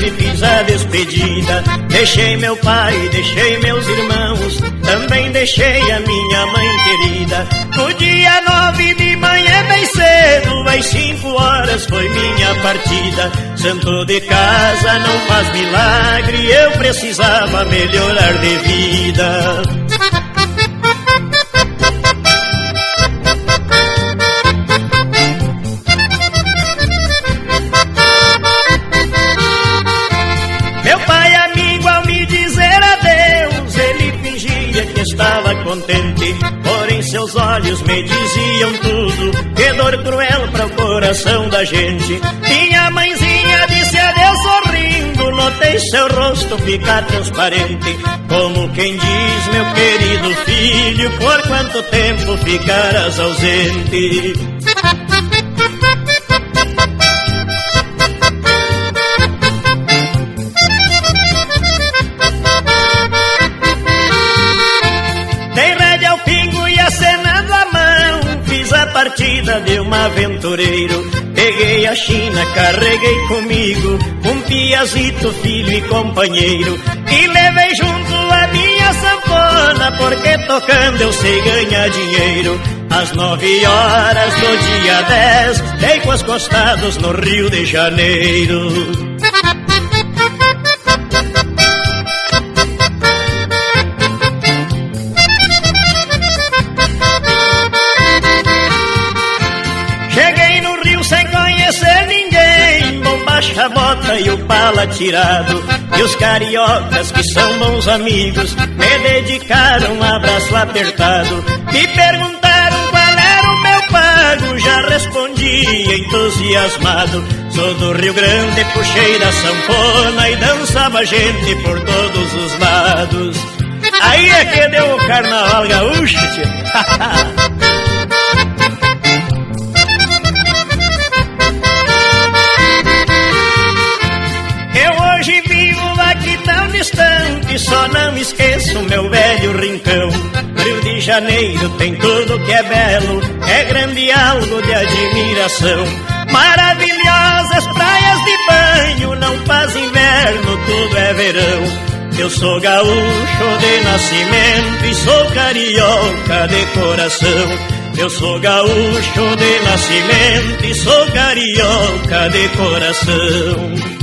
e fiz a despedida. Deixei meu pai, deixei meus irmãos, também deixei a minha mãe querida. No dia 9 de manhã bem cedo, às 5 horas foi minha partida. Santo de casa não faz milagre, eu precisava melhorar de vida. Meu pai amigo, ao me dizer adeus, ele fingia que estava contente, porém seus olhos me diziam tudo, que dor cruel para o coração da gente. Minha mãezinha disse adeus sorrindo, notei seu rosto ficar transparente, como quem diz, meu querido filho, por quanto tempo ficarás ausente? Partida de um aventureiro, peguei a China, carreguei comigo um piazito, filho e companheiro, e levei junto a minha sanfona, porque tocando eu sei ganhar dinheiro. Às 9 horas do dia 10, dei com os costados no Rio de Janeiro. A bota e o pala tirado, e os cariocas que são bons amigos me dedicaram um abraço apertado. Me perguntaram qual era o meu pago, já respondi entusiasmado. Sou do Rio Grande, puxei da sanfona e dançava gente por todos os lados. Aí é que deu o carnaval gaúcho, tio. Só não esqueço meu velho rincão. Rio de Janeiro tem tudo que é belo, é grande algo de admiração. Maravilhosas praias de banho, não faz inverno, tudo é verão. Eu sou gaúcho de nascimento e sou carioca de coração. Eu sou gaúcho de nascimento e sou carioca de coração.